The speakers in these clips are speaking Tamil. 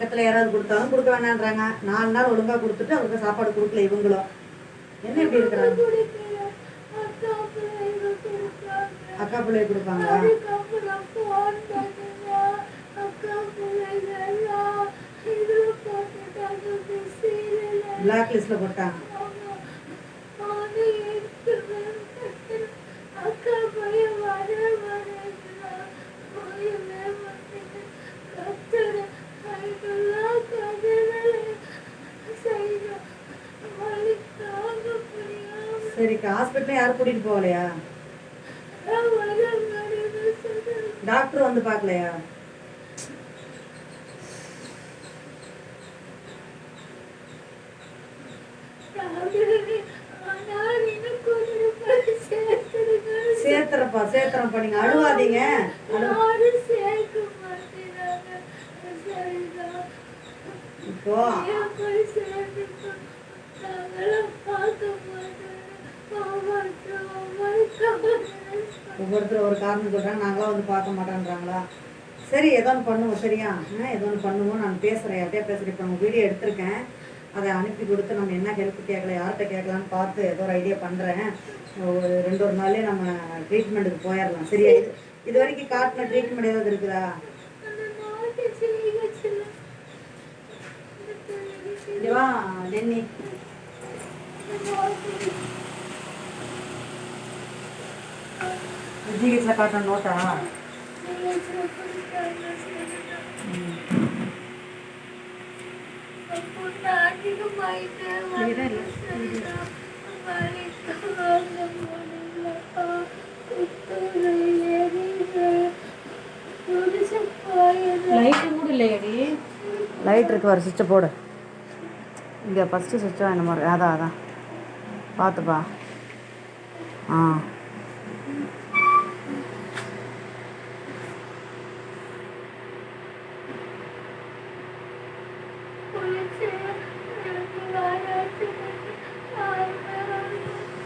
பக்கத்தில் யாராவது கொடுத்தாலும் கொடுக்க வேணான்றாங்க. 4 நாள் ஒழுங்காக கொடுத்துட்டு அவங்களுக்கு சாப்பாடு கொடுக்கல இவங்களும். என்ன இப்படி இருக்கிறாங்க? அக்கா பிள்ளை கொடுப்பாங்க. பிளாக் லிஸ்ட்ல போட்டாங்க. சரிக்கா, ஹாஸ்பிட்டல் யாரும் கூட்டிட்டு போகலையா? டாக்டர் வந்து பார்க்கலையா? சேர்த்துறப்பா நீங்க அழுவாதீங்க. இப்போ ஒவ்வொருத்தர் ஒரு காரணம் சொல்றாங்க, நாங்களாம் வந்து பார்க்க மாட்டேன்றாங்களா? சரி, ஏதோ ஒன்று பண்ணுவோம். சரியா? ஏதோ ஒன்று பண்ணுவோம். நான் பேசுகிறேன், யார்கிட்டயா பேசுகிறேன். இப்போ நம்ம வீடியோ எடுத்திருக்கேன், அதை அனுப்பி கொடுத்து நம்ம என்ன ஹெல்ப் கேட்கல, யார்கிட்ட கேட்கலான்னு பார்த்து ஏதோ ஒரு ஐடியா பண்ணுறேன். ஒரு 2 நாள்லேயே நம்ம ட்ரீட்மெண்ட்டுக்கு போயிடலாம். சரியா? இது வரைக்கும் காட்டின ட்ரீட்மெண்ட் ஏதாவது இருக்குதா? இதுவா டென்னி ஜிஹெச்ல காட்டணும் நோட்டா? லைட் இருக்கு, வர சுவிட்சை போடு. இங்கே ஃபஸ்ட்டு சுவிட்சா இந்த மாதிரி. அதான் பார்த்துப்பா.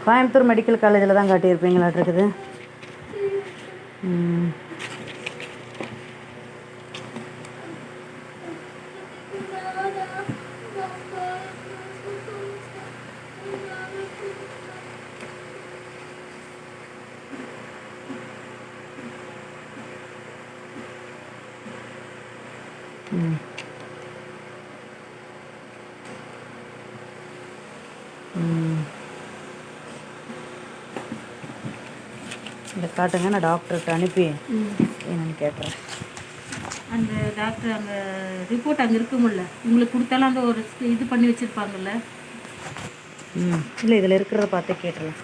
கோயம்புத்தூர் மெடிக்கல் காலேஜில் தான் காட்டியிருப்பீங்களாட்டு இருக்குது. இந்த காட்டுங்க, நான் டாக்டர்கிட்ட அனுப்பி என்னன்னு கேட்குறேன். அந்த டாக்டர் அங்கே ரிப்போர்ட் அங்கே இருக்குமில்ல, உங்களுக்கு கொடுத்தாலும் அந்த ஒரு இது பண்ணி வச்சுருப்பாங்கல்ல. இல்லை, இதில் இருக்கிறத பார்த்து கேட்டுடலாம்.